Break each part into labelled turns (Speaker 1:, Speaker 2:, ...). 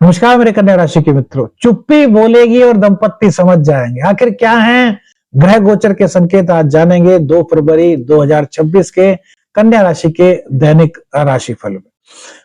Speaker 1: नमस्कार मेरे कन्या राशि के मित्रों। चुप्पी बोलेगी और दंपत्ति समझ जाएंगे। आखिर क्या है ग्रह गोचर के संकेत, आज जानेंगे 2 फरवरी 2026 के कन्या राशि के दैनिक राशिफल में।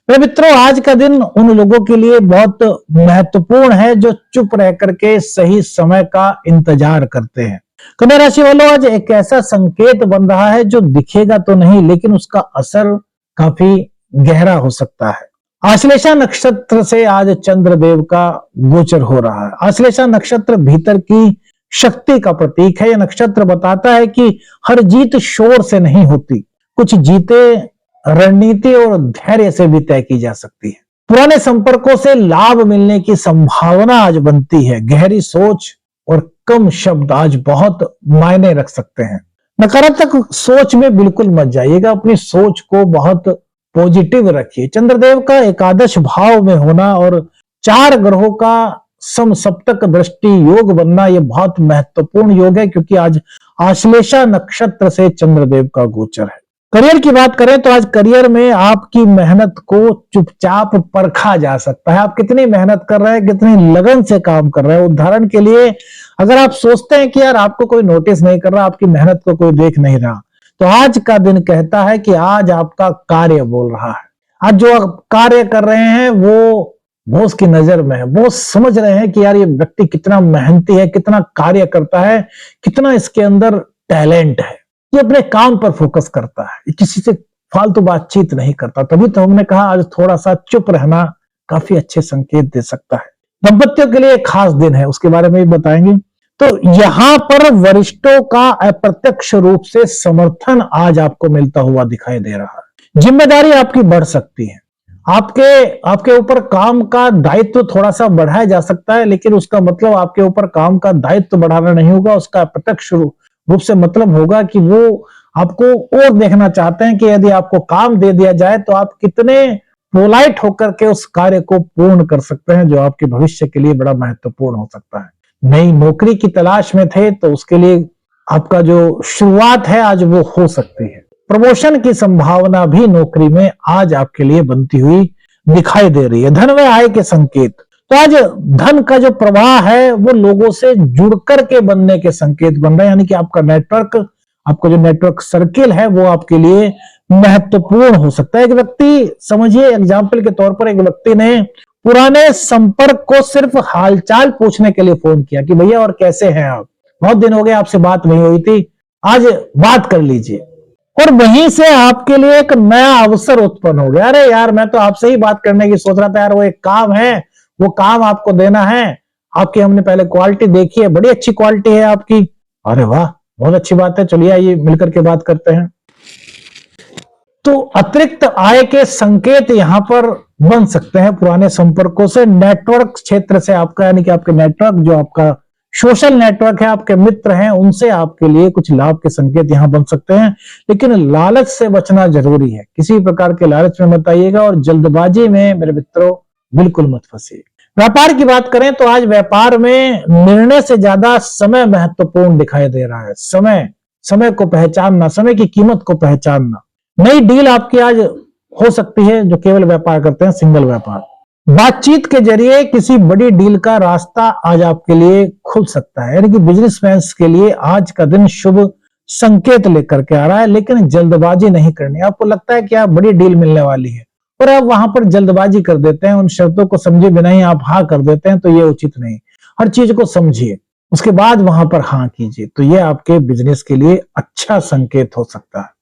Speaker 1: मेरे मित्रों, आज का दिन उन लोगों के लिए बहुत महत्वपूर्ण है जो चुप रह करके सही समय का इंतजार करते हैं। कन्या राशि वालों, आज एक ऐसा संकेत बन रहा है जो दिखेगा तो नहीं, लेकिन उसका असर काफी गहरा हो सकता है। आश्लेषा नक्षत्र से आज चंद्रदेव का गोचर हो रहा है। आश्लेषा नक्षत्र भीतर की शक्ति का प्रतीक है। यह नक्षत्र बताता है कि हर जीत शोर से नहीं होती, कुछ जीते रणनीति और धैर्य से भी तय की जा सकती है। पुराने संपर्कों से लाभ मिलने की संभावना आज बनती है। गहरी सोच और कम शब्द आज बहुत मायने रख सकते हैं। नकारात्मक सोच में बिल्कुल मत जाइएगा, अपनी सोच को बहुत पॉजिटिव रखिए। चंद्रदेव का एकादश भाव में होना और 4 ग्रहों का समसप्तक दृष्टि योग बनना, यह बहुत महत्वपूर्ण योग है, क्योंकि आज आश्लेषा नक्षत्र से चंद्रदेव का गोचर है। करियर की बात करें तो आज करियर में आपकी मेहनत को चुपचाप परखा जा सकता है। आप कितनी मेहनत कर रहे हैं, कितनी लगन से काम कर रहे हैं। उदाहरण के लिए, अगर आप सोचते हैं कि यार आपको कोई नोटिस नहीं कर रहा, आपकी मेहनत को कोई देख नहीं रहा, तो आज का दिन कहता है कि आज आपका कार्य बोल रहा है। आज जो आप कार्य कर रहे हैं वो बॉस की नजर में है। बॉस समझ रहे हैं कि यार ये व्यक्ति कितना मेहनती है, कितना कार्य करता है, कितना इसके अंदर टैलेंट है। ये अपने काम पर फोकस करता है, किसी से फालतू बातचीत नहीं करता। तभी तो हमने कहा आज थोड़ा सा चुप रहना काफी अच्छे संकेत दे सकता है। दंपतियों के लिए एक खास दिन है, उसके बारे में भी बताएंगे। तो यहां पर वरिष्ठों का अप्रत्यक्ष रूप से समर्थन आज आपको मिलता हुआ दिखाई दे रहा है। जिम्मेदारी आपकी बढ़ सकती है। आपके ऊपर काम का दायित्व थोड़ा सा बढ़ाया जा सकता है, लेकिन उसका मतलब आपके ऊपर काम का दायित्व बढ़ाना नहीं होगा। उसका अप्रत्यक्ष रूप से मतलब होगा कि वो आपको और देखना चाहते हैं कि यदि आपको काम दे दिया जाए तो आप कितने पोलाइट होकर के उस कार्य को पूर्ण कर सकते हैं, जो आपके भविष्य के लिए बड़ा महत्वपूर्ण हो सकता है। नई नौकरी की तलाश में थे तो उसके लिए आपका जो शुरुआत है आज वो हो सकती है। प्रमोशन की संभावना भी नौकरी में आज आपके लिए बनती हुई दिखाई दे रही है। धन व आय के संकेत, तो आज धन का जो प्रवाह है वो लोगों से जुड़कर के बनने के संकेत बन रहे हैं। यानी कि आपका नेटवर्क, आपका जो नेटवर्क सर्किल है वो आपके लिए महत्वपूर्ण हो सकता है। एक व्यक्ति, समझिए एग्जाम्पल के तौर पर, एक व्यक्ति ने पुराने संपर्क को सिर्फ हालचाल पूछने के लिए फोन किया कि भैया और कैसे हैं आप, बहुत दिन हो गए आपसे बात नहीं हुई थी, आज बात कर लीजिए। और वहीं से आपके लिए एक नया अवसर उत्पन्न हो गया। अरे यार, मैं तो आपसे ही बात करने की सोच रहा था यार, वो एक काम है, वो काम आपको देना है। आपकी हमने पहले क्वालिटी देखी है, बड़ी अच्छी क्वालिटी है आपकी। अरे वाह, बहुत अच्छी बात है, चलिए आइए मिलकर के बात करते हैं। तो अतिरिक्त आय के संकेत यहां पर बन सकते हैं पुराने संपर्कों से, नेटवर्क क्षेत्र से आपका, यानी कि आपके नेटवर्क, जो आपका सोशल नेटवर्क है, आपके मित्र हैं, उनसे आपके लिए कुछ लाभ के संकेत यहां बन सकते हैं। लेकिन लालच से बचना जरूरी है। किसी प्रकार के लालच में मत आइएगा और जल्दबाजी में मेरे मित्रों बिल्कुल मत फंसिए। व्यापार की बात करें तो आज व्यापार में निर्णय से ज्यादा समय महत्वपूर्ण दिखाई दे रहा है। समय को पहचानना, समय की कीमत को पहचानना। नई डील आपकी आज हो सकती है जो केवल व्यापार करते हैं, सिंगल व्यापार। बातचीत के जरिए किसी बड़ी डील का रास्ता आज आपके लिए खुल सकता है। यानी कि बिजनेसमैन के लिए आज का दिन शुभ संकेत लेकर के आ रहा है। लेकिन जल्दबाजी नहीं करनी। आपको लगता है कि आप बड़ी डील मिलने वाली है और आप वहां पर जल्दबाजी कर देते हैं, उन शर्तों को समझे बिना ही आप हाँ कर देते हैं, तो ये उचित नहीं। हर चीज को समझिए, उसके बाद वहां पर हाँ कीजिए, तो ये आपके बिजनेस के लिए अच्छा संकेत हो सकता है।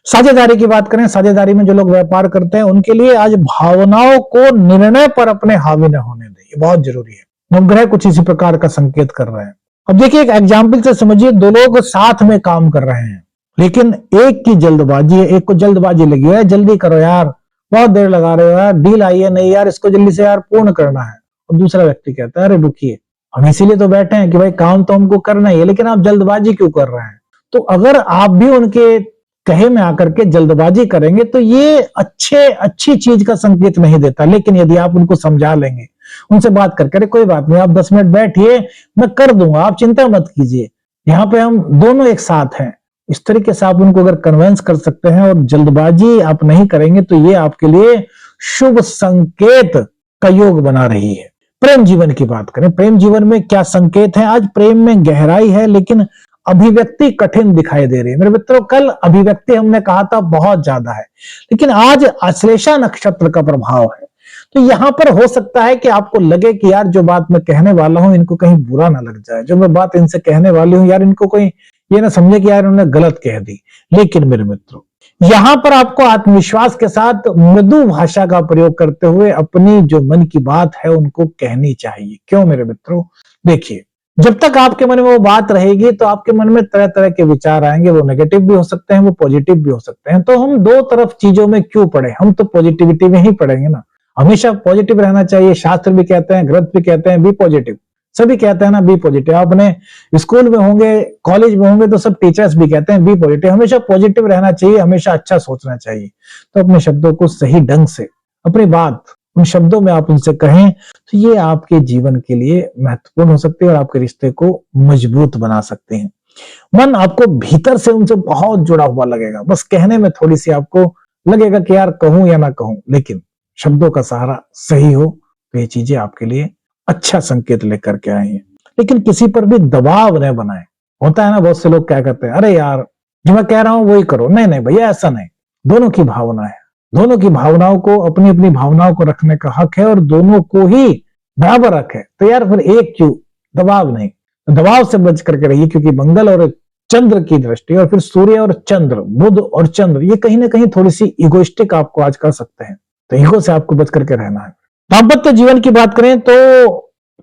Speaker 1: साझेदारी की बात करें, साझेदारी में जो लोग व्यापार करते हैं उनके लिए आज भावनाओं को निर्णय पर अपने हावी न होने दें, ये बहुत जरूरी है। नवग्रह कुछ इसी प्रकार का संकेत कर रहे हैं। अब देखिए, एक एग्जाम्पल से समझिए, 2 लोग साथ में काम कर रहे हैं, लेकिन एक की जल्दबाजी है, एक को जल्दबाजी लगी है, जल्दी करो यार, बहुत देर लगा रहे हो यार, डील आई है नहीं यार, इसको जल्दी से यार पूर्ण करना है। और दूसरा व्यक्ति कहता है अरे रुकिए, हम इसीलिए तो बैठे हैं कि भाई काम तो हमको करना ही है, लेकिन आप जल्दबाजी क्यों कर रहे हैं। तो अगर आप भी उनके कहे में आकर के जल्दबाजी करेंगे तो ये अच्छी चीज का संकेत नहीं देता। लेकिन यदि आप उनको समझा लेंगे, उनसे बात करके, अरे कोई बात नहीं, आप 10 मिनट बैठिए, मैं कर दूंगा, आप चिंता मत कीजिए, यहाँ पे हम दोनों एक साथ हैं, इस तरीके से आप उनको अगर कन्विंस कर सकते हैं और जल्दबाजी आप नहीं करेंगे, तो ये आपके लिए शुभ संकेत का योग बना रही है। प्रेम जीवन की बात करें, प्रेम जीवन में क्या संकेत है? आज प्रेम में गहराई है लेकिन अभिव्यक्ति कठिन दिखाई दे रही है। मेरे मित्रों, कल अभिव्यक्ति हमने कहा था बहुत ज्यादा है, लेकिन आज आश्लेषा नक्षत्र का प्रभाव है। तो यहां पर हो सकता है कि आपको लगे कि यार जो बात मैं कहने वाला हूं इनको कहीं बुरा ना लग जाए, जो मैं बात इनसे कहने वाली हूं यार इनको कोई ये ना समझे कि यार इन्होंने गलत कह दी। लेकिन मेरे मित्रों, यहां पर आपको आत्मविश्वास के साथ मृदु भाषा का प्रयोग करते हुए अपनी जो मन की बात है उनको कहनी चाहिए। क्यों मेरे मित्रों? देखिए, जब तक आपके मन में वो बात रहेगी तो आपके मन में तरह तरह के विचार आएंगे। वो नेगेटिव भी हो सकते हैं, वो पॉजिटिव भी हो सकते हैं। तो हम दो तरफ चीजों में क्यों पढ़े? हम तो पॉजिटिविटी में ही पढ़ेंगे ना। हमेशा पॉजिटिव रहना चाहिए। शास्त्र भी कहते हैं, ग्रंथ भी कहते हैं बी पॉजिटिव, सभी कहते हैं ना बी पॉजिटिव। आप अपने स्कूल में होंगे, कॉलेज में होंगे तो सब टीचर्स भी कहते हैं बी पॉजिटिव। हमेशा पॉजिटिव रहना चाहिए, हमेशा अच्छा सोचना चाहिए। तो अपने शब्दों को सही ढंग से, अपनी बात उन शब्दों में आप उनसे कहें तो ये आपके जीवन के लिए महत्वपूर्ण हो सकती है और आपके रिश्ते को मजबूत बना सकते हैं। मन आपको भीतर से उनसे बहुत जुड़ा हुआ लगेगा, बस कहने में थोड़ी सी आपको लगेगा कि यार कहूं या ना कहूं, लेकिन शब्दों का सहारा सही हो तो ये चीजें आपके लिए अच्छा संकेत लेकर के आई हैं। लेकिन किसी पर भी दबाव न बनाए। होता है ना, बहुत से लोग क्या करते हैं, अरे यार जो मैं कह रहा हूं वही करो। नहीं नहीं भैया, ऐसा नहीं। दोनों की भावना है, दोनों की भावनाओं को, अपनी अपनी भावनाओं को रखने का हक है और दोनों को ही बराबर हक है। तो यार फिर एक क्यों? दबाव नहीं, दबाव से बच करके रहिए, क्योंकि मंगल और चंद्र की दृष्टि और फिर सूर्य और चंद्र, बुध और चंद्र, ये कहीं ना कहीं थोड़ी सी इगोइस्टिक आपको आज कर सकते हैं। तो ईगो से आपको बच करके रहना है। दाम्पत्य जीवन की बात करें तो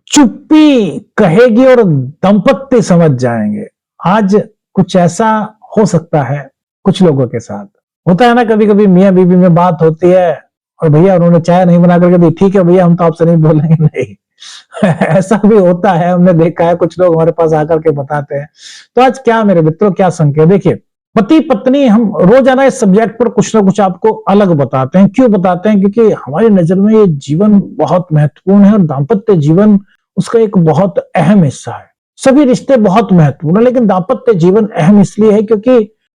Speaker 1: चुप्पी कहेगी और दंपत्ति समझ जाएंगे। आज कुछ ऐसा हो सकता है कुछ लोगों के साथ। होता है ना, कभी कभी मियां बीवी में बात होती है और भैया उन्होंने चाय नहीं बना करके दी, ठीक है भैया हम तो आपसे नहीं बोलेंगे, नहीं ऐसा भी होता है, हमने देखा है। कुछ लोग हमारे पास आकर के बताते हैं। तो आज क्या मेरे मित्रों, क्या संकेत? देखिए, पति पत्नी, हम रोजाना इस सब्जेक्ट पर कुछ ना कुछ आपको अलग बताते हैं। क्यों बताते हैं? क्योंकि हमारी नजर में ये जीवन बहुत महत्वपूर्ण है और दाम्पत्य जीवन उसका एक बहुत अहम हिस्सा है। सभी रिश्ते बहुत महत्वपूर्ण है, लेकिन दाम्पत्य जीवन अहम इसलिए है क्योंकि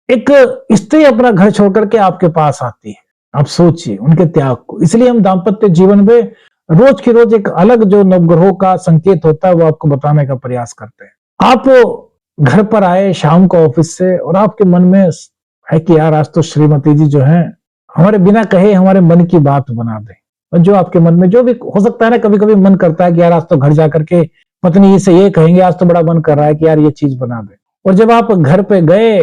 Speaker 1: एक स्त्री अपना घर छोड़ करके आपके पास आती है। आप सोचिए उनके त्याग को। इसलिए हम दाम्पत्य जीवन में रोज की रोज एक अलग जो नवग्रहों का संकेत होता है वो आपको बताने का प्रयास करते हैं। आप घर पर आए शाम को ऑफिस से और आपके मन में है कि यार आज तो श्रीमती जी जो है हमारे बिना कहे हमारे मन की बात बना दें। और जो आपके मन में जो भी हो सकता है ना, कभी कभी मन करता है कि यार आज तो घर जाकर के पत्नी से ये कहेंगे, आज तो बड़ा मन कर रहा है कि यार ये चीज बना दे। और जब आप घर पे गए,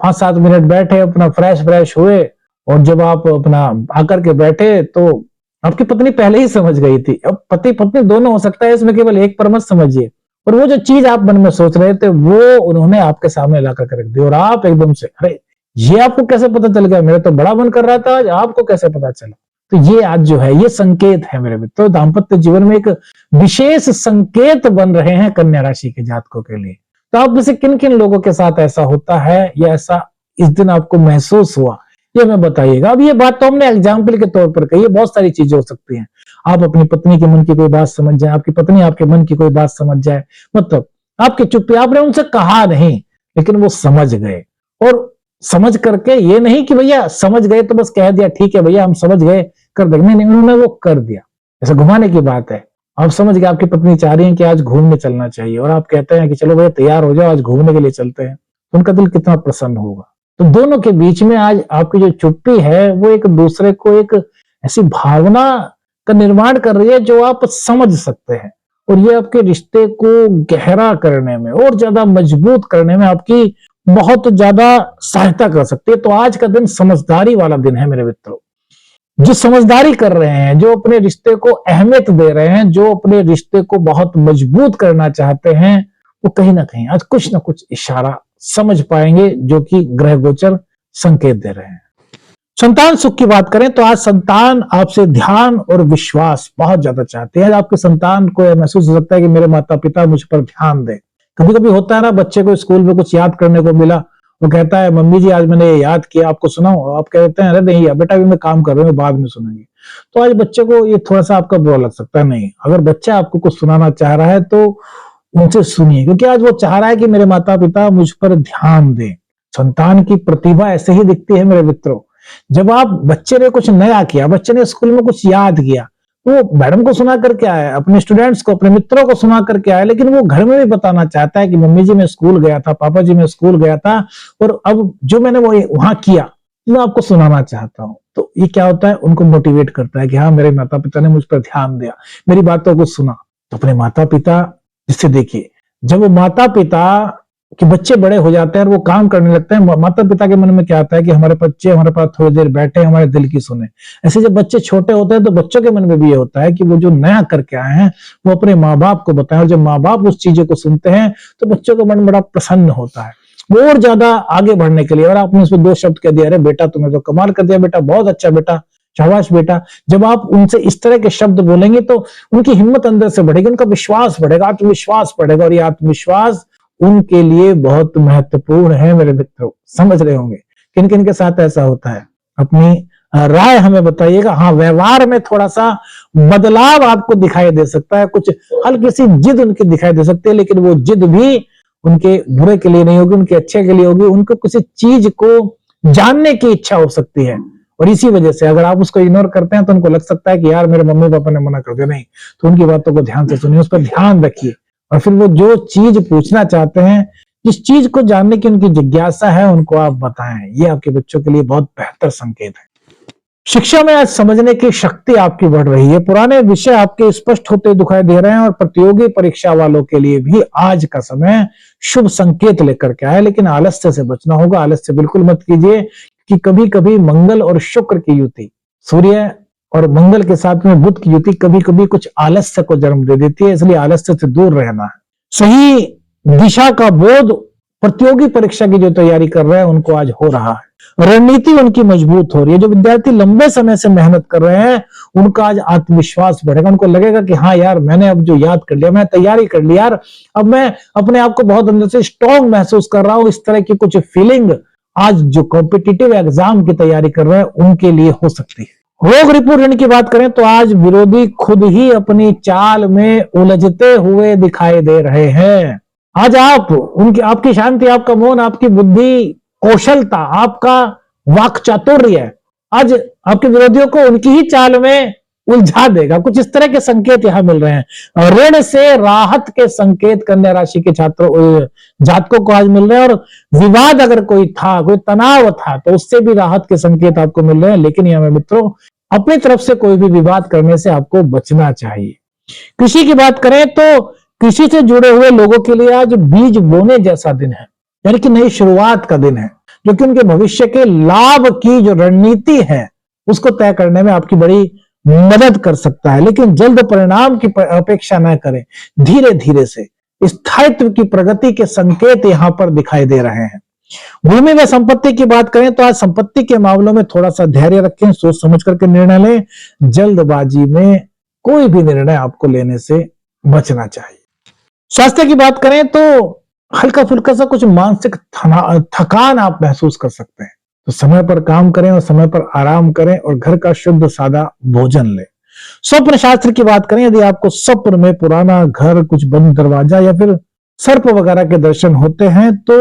Speaker 1: 5-7 मिनट बैठे, अपना फ्रेश हुए और जब आप अपना आकर के बैठे तो आपकी पत्नी पहले ही समझ गई थी। अब पति पत्नी दोनों हो सकता है, इसमें केवल एक पर मत समझिए। और वो जो चीज आप मन में सोच रहे थे वो उन्होंने आपके सामने ला करके रख दी और आप एकदम से, अरे ये आपको कैसे पता चल गया? मेरा तो बड़ा मन कर रहा था, आज आपको कैसे पता चला? तो ये आज जो है ये संकेत है मेरे मित्र। तो दाम्पत्य जीवन में एक विशेष संकेत बन रहे हैं कन्या राशि के जातकों के लिए। तो आप में से किन किन लोगों के साथ ऐसा होता है या ऐसा इस दिन आपको महसूस हुआ, ये मैं बताइएगा। अब ये बात तो हमने एग्जाम्पल के तौर पर कही है, बहुत सारी चीजें हो सकती हैं। आप अपनी पत्नी के मन की कोई बात समझ जाए, आपकी पत्नी आपके मन की कोई बात समझ जाए, मतलब आपकी चुप्पी, आपने उनसे कहा नहीं लेकिन वो समझ गए। और समझ करके ये नहीं कि भैया समझ गए तो बस कह दिया ठीक है भैया हम समझ गए कर देंगे, नहीं, उन्होंने वो कर दिया। ऐसा घुमाने की बात है। आप समझ गए आपकी पत्नी चाह रही है कि आज घूमने चलना चाहिए और आप कहते हैं कि चलो भैया तैयार हो जाओ आज घूमने के लिए चलते हैं, तो उनका दिल कितना प्रसन्न होगा। तो दोनों के बीच में आज आपकी जो चुप्पी है वो एक दूसरे को एक ऐसी भावना का निर्माण कर रही है जो आप समझ सकते हैं और ये आपके रिश्ते को गहरा करने में और ज्यादा मजबूत करने में आपकी बहुत ज्यादा सहायता कर सकती है। तो आज का दिन समझदारी वाला दिन है मेरे मित्रों। जो समझदारी कर रहे हैं, जो अपने रिश्ते को अहमियत दे रहे हैं, जो अपने रिश्ते को बहुत मजबूत करना चाहते हैं, वो कहीं ना कहीं आज कुछ ना कुछ इशारा समझ पाएंगे जो कि ग्रह गोचर संकेत दे रहे हैं। संतान सुख की बात करें तो आज संतान आपसे ध्यान और विश्वास बहुत ज्यादा चाहते हैं। आपके संतान को यह महसूस हो सकता है कि मेरे माता पिता मुझ पर ध्यान दें। कभी कभी होता है ना, बच्चे को स्कूल में कुछ याद करने को मिला, वो कहता है मम्मी जी आज मैंने ये याद किया, आपको सुनाऊं? आप कहते हैं अरे नहीं बेटा अभी मैं काम कर रहा हूँ, बाद में सुनेंगे। तो आज बच्चे को ये थोड़ा सा आपका बुरा लग सकता है। नहीं, अगर बच्चा आपको कुछ सुनाना चाह रहा है तो उनसे सुनिए, क्योंकि आज वो चाह रहा है कि मेरे माता पिता मुझ पर ध्यान दें। संतान की प्रतिभा ऐसे ही दिखती है मेरे मित्रों। जब आप बच्चे ने कुछ नया किया, बच्चे ने स्कूल में कुछ याद किया, वो मैडम को सुना करके आया, अपने स्टूडेंट्स को, अपने मित्रों को सुना करके आया, लेकिन वो घर में भी बताना चाहता है कि मम्मी जी मैं स्कूल गया था, पापा जी मैं स्कूल गया था, और अब जो मैंने वो वहां किया मैं आपको सुनाना चाहता हूँ। तो ये क्या होता है, उनको मोटिवेट करता है कि हाँ मेरे माता पिता ने मुझ पर ध्यान दिया, मेरी बातों को सुना। तो अपने माता पिता, जिससे देखिए जब वो माता पिता कि बच्चे बड़े हो जाते हैं और वो काम करने लगते हैं, माता पिता के मन में क्या आता है कि हमारे बच्चे हमारे पास थोड़ी देर बैठे, हमारे दिल की सुने। ऐसे जब बच्चे छोटे होते हैं तो बच्चों के मन में भी ये होता है कि वो जो नया करके आए हैं वो अपने माँ बाप को बताएं, और जब माँ बाप उस चीजों को सुनते हैं तो बच्चों का मन बड़ा प्रसन्न होता है, वो और ज्यादा आगे बढ़ने के लिए। और आपने उसमें 2 शब्द कह दिया, अरे बेटा तुमने तो कमाल कर दिया, बेटा बहुत अच्छा, बेटा शाबाश बेटा। जब आप उनसे इस तरह के शब्द बोलेंगे तो उनकी हिम्मत अंदर से बढ़ेगी, उनका विश्वास बढ़ेगा, आत्मविश्वास बढ़ेगा, और ये आत्मविश्वास उनके लिए बहुत महत्वपूर्ण है मेरे मित्रों। समझ रहे होंगे किन किन के साथ ऐसा होता है, अपनी राय हमें बताइएगा। हाँ, व्यवहार में थोड़ा सा बदलाव आपको दिखाई दे सकता है, कुछ हल्की सी जिद उनकी दिखाई दे सकती है, लेकिन वो जिद भी उनके बुरे के लिए नहीं होगी, उनके अच्छे के लिए होगी। उनको किसी चीज को जानने की इच्छा हो सकती है, और इसी वजह से अगर आप उसको इग्नोर करते हैं तो उनको लग सकता है कि यार मेरे मम्मी पापा ने मना कर दिया। नहीं, तो उनकी बातों को ध्यान से सुनिए, उस पर ध्यान रखिए, और फिर वो जो चीज पूछना चाहते हैं, जिस चीज को जानने की उनकी जिज्ञासा है, उनको आप बताएं। ये आपके बच्चों के लिए बहुत बेहतर संकेत है। शिक्षा में आज समझने की शक्ति आपकी बढ़ रही है, पुराने विषय आपके स्पष्ट होते दिखाई दे रहे हैं, और प्रतियोगी परीक्षा वालों के लिए भी आज का समय शुभ संकेत लेकर के आया। लेकिन आलस्य से बचना होगा, आलस्य बिल्कुल मत कीजिए, कि कभी कभी मंगल और शुक्र की युति, सूर्य और मंगल के साथ में बुध की युति कभी कभी कुछ आलस्य को जन्म दे देती है, इसलिए आलस्य से दूर रहना है। सही दिशा का बोध प्रतियोगी परीक्षा की जो तैयारी कर रहे हैं उनको आज हो रहा है, रणनीति उनकी मजबूत हो रही है। जो विद्यार्थी लंबे समय से मेहनत कर रहे हैं उनका आज आत्मविश्वास बढ़ेगा, उनको लगेगा कि हाँ यार मैंने अब जो याद कर लिया, मैं तैयारी कर ली यार, अब मैं अपने आप को बहुत अंदर से स्ट्रॉन्ग महसूस कर रहा हूं। इस तरह की कुछ फीलिंग आज जो कॉम्पिटिटिव एग्जाम की तैयारी कर रहे हैं उनके लिए हो सकती है। रोग रिपु ऋण की बात करें तो आज विरोधी खुद ही अपनी चाल में उलझते हुए दिखाई दे रहे हैं। आज आप उनकी, आपकी शांति, आपका मौन, आपकी बुद्धि कौशलता, आपका वाक चातुर्य आज आपके विरोधियों को उनकी ही चाल में उलझा देगा। कुछ इस तरह के संकेत यहां मिल रहे हैं। ऋण से राहत के संकेत कन्या राशि के छात्रों जातकों को आज मिल रहे हैं, और विवाद अगर कोई था, कोई तनाव था, तो उससे भी राहत के संकेत आपको मिल रहे हैं। लेकिन यहां मित्रों अपनी तरफ से कोई भी विवाद करने से आपको बचना चाहिए। कृषि की बात करें तो कृषि से जुड़े हुए लोगों के लिए आज बीज बोने जैसा दिन है, यानी कि नई शुरुआत का दिन है, जो कि उनके भविष्य के लाभ की जो रणनीति है उसको तय करने में आपकी बड़ी मदद कर सकता है। लेकिन जल्द परिणाम की अपेक्षा न करें, धीरे धीरे से स्थायित्व की प्रगति के संकेत यहां पर दिखाई दे रहे हैं। भूमि व संपत्ति की बात करें तो आज संपत्ति के मामलों में थोड़ा सा धैर्य रखें, सोच समझ करके निर्णय लें। जल्दबाजी में कोई भी निर्णय आपको लेने से बचना चाहिए। स्वास्थ्य की बात करें तो हल्का फुल्का सा कुछ मानसिक थकान आप महसूस कर सकते हैं, तो समय पर काम करें और समय पर आराम करें, और घर का शुद्ध सादा भोजन लें। स्वप्न शास्त्र की बात करें, यदि आपको स्वप्न में पुराना घर, कुछ बंद दरवाजा या फिर सर्प वगैरह के दर्शन होते हैं तो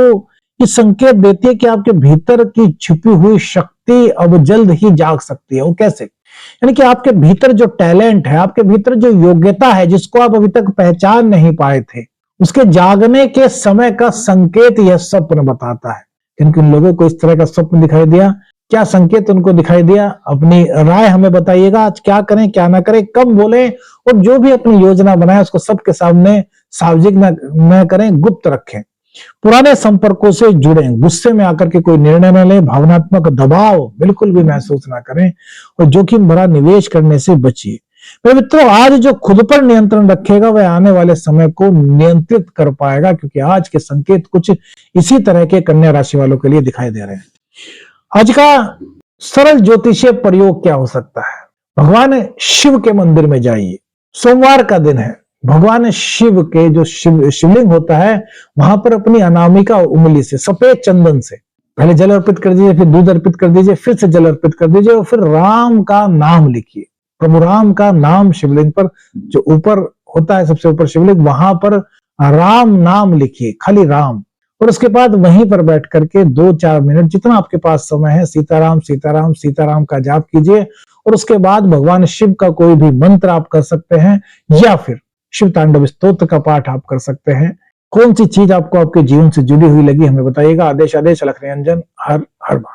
Speaker 1: ये संकेत देती है कि आपके भीतर की छिपी हुई शक्ति अब जल्द ही जाग सकती है। वो कैसे? यानी कि आपके भीतर जो टैलेंट है, आपके भीतर जो योग्यता है, जिसको आप अभी तक पहचान नहीं पाए थे, उसके जागने के समय का संकेत यह स्वप्न बताता है। किन किन लोगों को इस तरह का स्वप्न दिखाई दिया, क्या संकेत उनको दिखाई दिया, अपनी राय हमें बताइएगा। आज क्या करें क्या ना करें, कम बोलें, और जो भी अपनी योजना बनाए उसको सबके सामने सार्वजनिक न करें, गुप्त रखें। पुराने संपर्कों से जुड़ें, गुस्से में आकर के कोई निर्णय न लें, भावनात्मक दबाव बिल्कुल भी महसूस ना करें, और जोखिम भरा निवेश करने से बचिए। मेरे मित्रों, आज जो खुद पर नियंत्रण रखेगा वह आने वाले समय को नियंत्रित कर पाएगा, क्योंकि आज के संकेत कुछ इसी तरह के कन्या राशि वालों के लिए दिखाई दे रहे हैं। आज का सरल ज्योतिषीय प्रयोग क्या हो सकता है? भगवान शिव के मंदिर में जाइए, सोमवार का दिन है, भगवान शिव के जो शिवलिंग होता है वहां पर अपनी अनामिका उंगली से, सफेद चंदन से पहले जल अर्पित कर दीजिए, फिर दूध अर्पित कर दीजिए, फिर से जल अर्पित कर दीजिए, और फिर राम का नाम लिखिए। प्रभु राम का नाम शिवलिंग पर, जो ऊपर होता है सबसे ऊपर शिवलिंग, वहां पर राम नाम लिखिए, खाली राम। और उसके बाद वहीं पर बैठ करके 2-4 मिनट जितना आपके पास समय है सीताराम सीताराम सीताराम का जाप कीजिए। और उसके बाद भगवान शिव का कोई भी मंत्र आप कर सकते हैं या फिर शिव तांडव स्तोत्र का पाठ आप कर सकते हैं। कौन सी चीज आपको आपके जीवन से जुड़ी हुई लगी हमें बताइएगा। आदेश आदेश अलख निरंजन, हर हर महादेव।